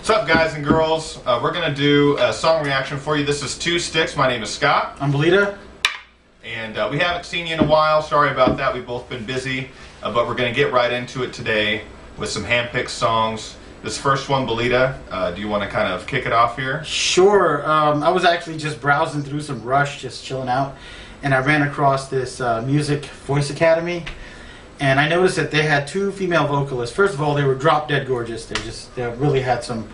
What's up, guys and girls? We're going to do a song reaction for you. This is Two Sticks. My name is Scott. I'm Belida. And we haven't seen you in a while. Sorry about that. We've both been busy. But we're going to get right into it today with some hand-picked songs. This first one, Belida, do you want to kind of kick it off here? Sure. I was actually just browsing through some Rush, just chilling out, and I ran across this Music Voice Academy, and I noticed that they had two female vocalists. First of all, they were drop dead gorgeous. They really had some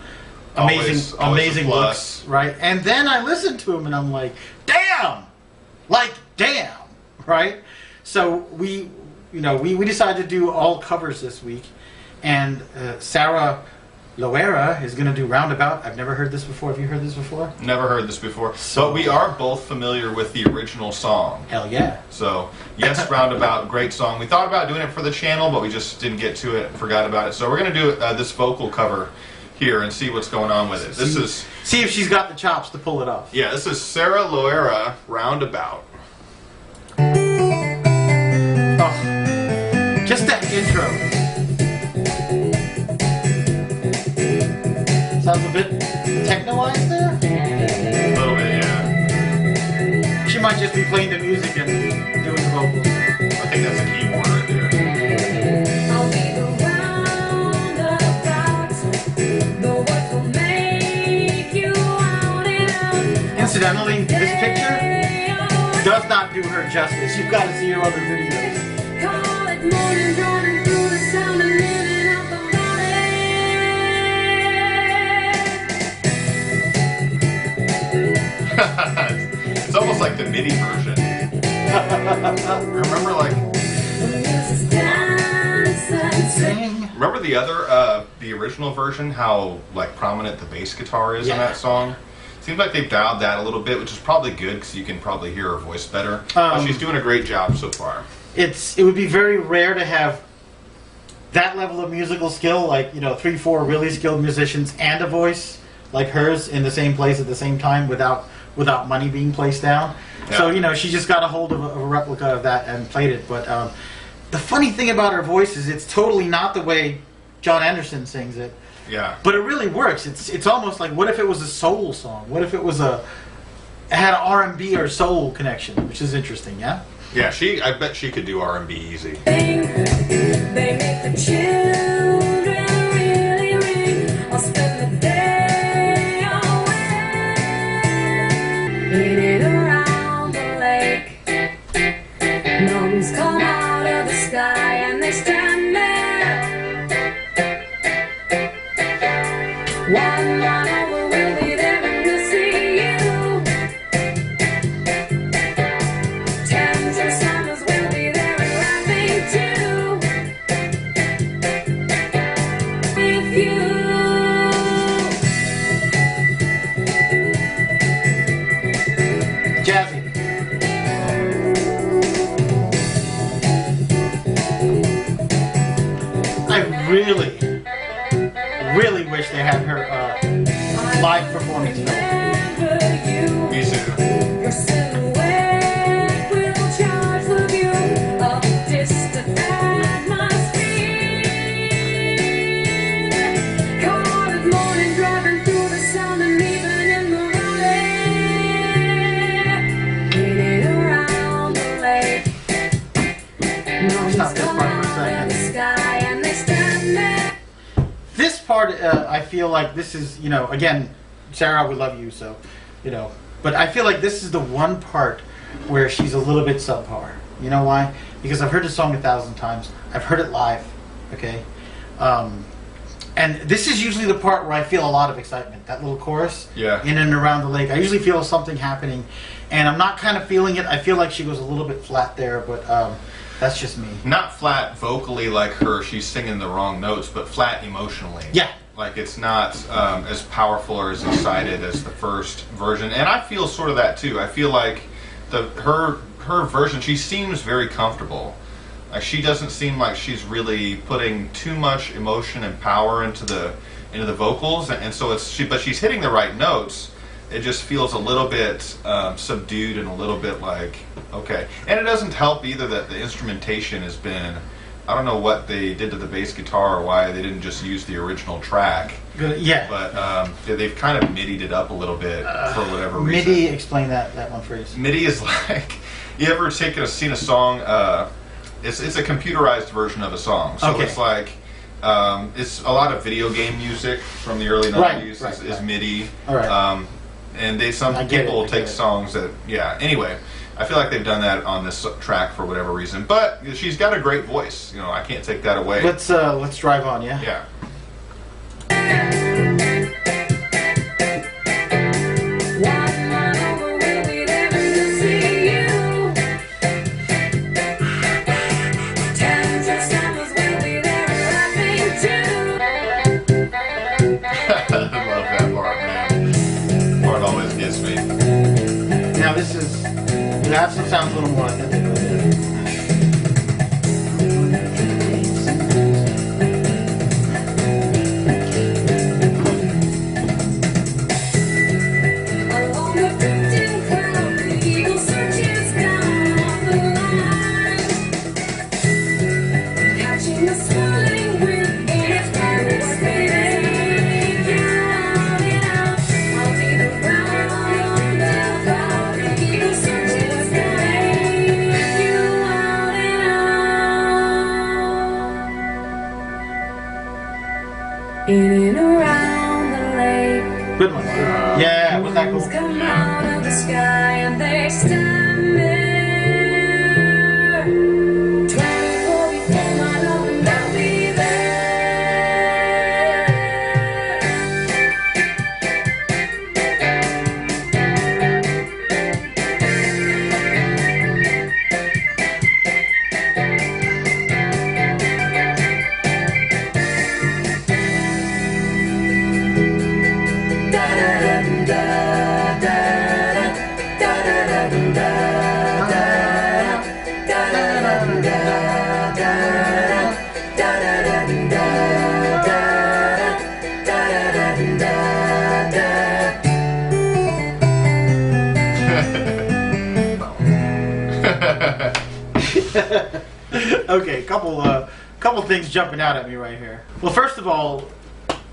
amazing looks, right? And then I listened to them, and I'm like, damn, right? So we decided to do all covers this week, and Sara Loera is going to do Roundabout. I've never heard this before. Have you heard this before? Never heard this before. But we are both familiar with the original song. Hell yeah. So, yes, Roundabout, great song. We thought about doing it for the channel, but we just didn't get to it, forgot about it. So we're going to do this vocal cover here and see what's going on with it. See if she's got the chops to pull it off. Yeah, this is Sara Loera, Roundabout. Oh, just that intro. Sounds a bit techno-ized there? A little bit, yeah. She might just be playing the music and doing the vocals. I think that's a keyboard right there. I'll be the roundabout. The words will make you out and out. Incidentally, this picture does not do her justice. You've got to see her other videos. Call it morning, driving through the sound of living out the It's almost like the MIDI version. Remember, like, remember the other, the original version? How like prominent the bass guitar is in that song. Seems like they've dialed that a little bit, which is probably good because you can probably hear her voice better. She's doing a great job so far. It would be very rare to have that level of musical skill, like 3-4 really skilled musicians and a voice like hers in the same place at the same time without money being placed down. Yeah. So she just got a hold of a replica of that and played it. But the funny thing about her voice is it's totally not the way John Anderson sings it. Yeah. But it really works. It's almost like, what if it was a soul song? What if it had an R&B or soul connection, which is interesting, yeah? Yeah, I bet she could do R&B easy. They make the children really ring. I'll spend the day away, leaning around the lake. Gnomes come out of the sky and they stand there. One over will be there and we'll see you. Tens of summers will be there and laughing too. With you. Jazzy. I really wish they had her live performance film. Me too. Your silhouette will charge the view of distant atmosphere. Caught at morning, driving through the sound and even in the valley. Leaning around the lake. Stop this part for a second. The sky and they stand there. This part, I feel like this is, again, Sarah, we love you, so, but I feel like this is the one part where she's a little bit subpar. You know why? Because I've heard the song 1,000 times. I've heard it live, okay? And this is usually the part where I feel a lot of excitement, that little chorus, Yeah. in and around the lake. I usually feel something happening, and I'm not kind of feeling it. I feel like she goes a little bit flat there, but that's just me. Not flat vocally like her, she's singing the wrong notes, but flat emotionally. Yeah. Like it's not as powerful or as excited as the first version. And I feel sort of that too. I feel like her version, she seems very comfortable. Like she doesn't seem like she's really putting too much emotion and power into the vocals, and so but she's hitting the right notes. It just feels a little bit subdued and a little bit like, okay. And it doesn't help either that the instrumentation has been I don't know what they did to the bass guitar or why they didn't just use the original track. Good. Yeah. But they've kind of MIDI'd it up a little bit for whatever reason. MIDI, explain that one phrase. MIDI is like, you ever seen a song? It's a computerized version of a song. So Okay. it's like, it's a lot of video game music from the early 90s is MIDI. All right. And some people take songs that, anyway. I feel like they've done that on this track for whatever reason, but she's got a great voice. You know, I can't take that away. Let's drive on, yeah. Yeah. I love that part, man. Part always gets me. Now this is, you have some sounds a little more authentic with it. In and around the lake, Good one. Yeah, wasn't that moons cool? come out of the sky and they stand there. 24 before my love and I'll be Okay, couple things jumping out at me right here. Well, first of all,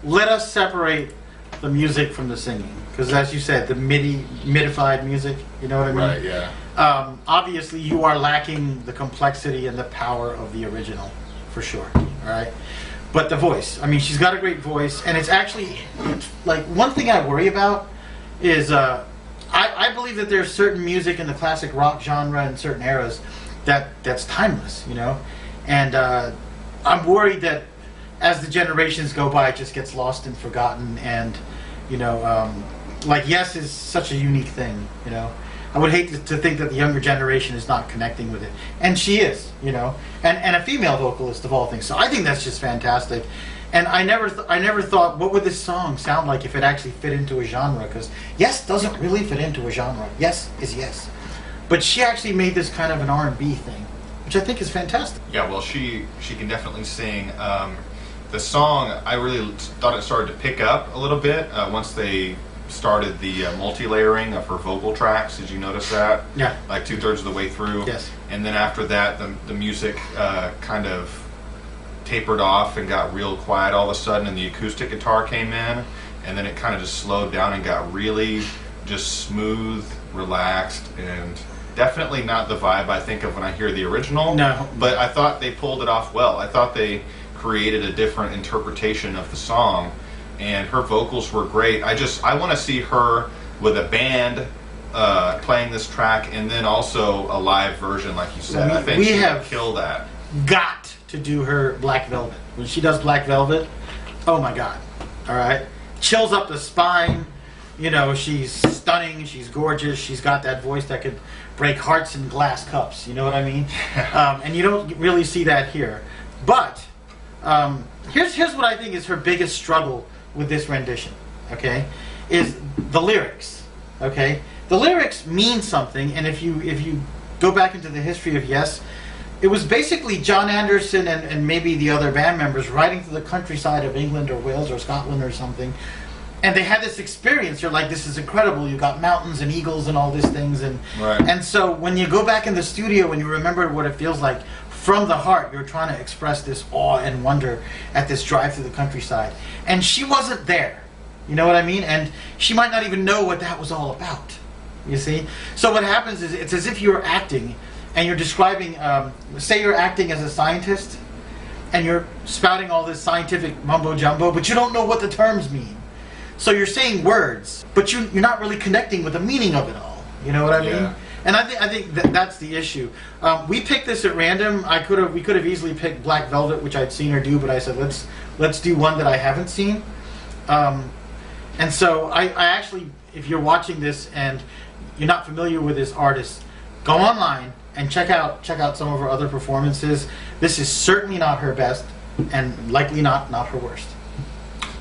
let us separate the music from the singing, because as you said, the midified music. You know what I mean? Right. Yeah. Obviously, you are lacking the complexity and the power of the original, for sure. All right, but the voice. I mean, she's got a great voice, and it's actually like one thing I worry about is I believe that there's certain music in the classic rock genre in certain eras that's timeless, you know, and I'm worried that as the generations go by, it just gets lost and forgotten, and you know, like Yes is such a unique thing, you know. I would hate to think that the younger generation is not connecting with it, and she is, you know, and a female vocalist of all things. So I think that's just fantastic. And I never thought, what would this song sound like if it actually fit into a genre? Because Yes doesn't really fit into a genre. Yes is Yes, but she actually made this kind of an R&B thing, which I think is fantastic. Yeah. Well, she can definitely sing. The song, I really thought it started to pick up a little bit once they started the multi-layering of her vocal tracks. Did you notice that? Yeah. Like 2/3 of the way through. Yes. And then after that, the music kind of tapered off and got real quiet all of a sudden, and the acoustic guitar came in, and then it kind of just slowed down and got really just smooth, relaxed, and definitely not the vibe I think of when I hear the original. No. But I thought they pulled it off well. I thought they created a different interpretation of the song, and her vocals were great. I want to see her with a band playing this track, and then also a live version, like you said. I think we she have would kill that. Got to do her Black Velvet. When she does Black Velvet, oh my God. All right. Chills up the spine. You know, she's stunning. She's gorgeous. She's got that voice that could break hearts in glass cups. You know what I mean? And you don't really see that here. But here's what I think is her biggest struggle with this rendition, okay, is the lyrics, okay? The lyrics mean something, and if you go back into the history of Yes, it was basically John Anderson and maybe the other band members riding through the countryside of England or Wales or Scotland or something, and they had this experience. You're like, this is incredible. You got mountains and eagles and all these things, and Right. and so when you go back in the studio and you remember what it feels like from the heart, you're trying to express this awe and wonder at this drive through the countryside. And she wasn't there. You know what I mean? And she might not even know what that was all about. You see? So what happens is it's as if you're acting and you're describing, say you're acting as a scientist and you're spouting all this scientific mumbo jumbo, but you don't know what the terms mean. So you're saying words, but you're not really connecting with the meaning of it all. You know what I mean? Yeah. And I think that's the issue. We picked this at random. We could have easily picked Black Velvet, which I'd seen her do, but I said let's do one that I haven't seen. And so I actually, if you're watching this and you're not familiar with this artist, go online and check out some of her other performances. This is certainly not her best, and likely not her worst.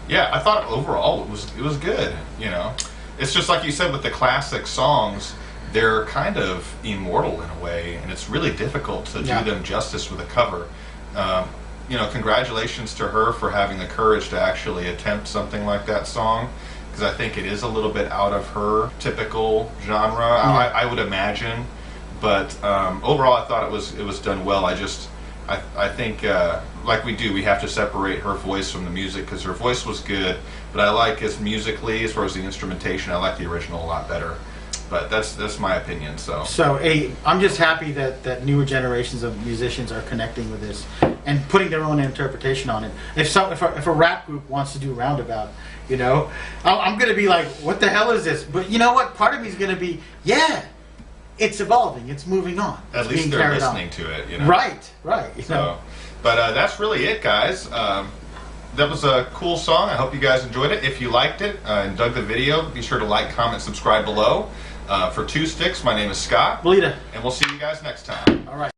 Yeah, I thought overall it was good. You know, it's just like you said with the classic songs, they're kind of immortal in a way, and it's really difficult to do them justice with a cover. You know, congratulations to her for having the courage to actually attempt something like that song, because I think it is a little bit out of her typical genre. I would imagine, but overall, I thought it was done well. I think like we have to separate her voice from the music, because her voice was good, but I like as musically, as far as the instrumentation, I like the original a lot better. But that's my opinion. So I'm just happy that newer generations of musicians are connecting with this and putting their own interpretation on it. If a rap group wants to do Roundabout, you know, I'm going to be like, what the hell is this? But you know what? Part of me is going to be, yeah, it's evolving, it's moving on. At least they're listening to it, you know. Right. You So, know. but that's really it, guys. That was a cool song. I hope you guys enjoyed it. If you liked it and dug the video, be sure to like, comment, subscribe below. For Two Sticks, my name is Scott. Belida. And we'll see you guys next time. All right.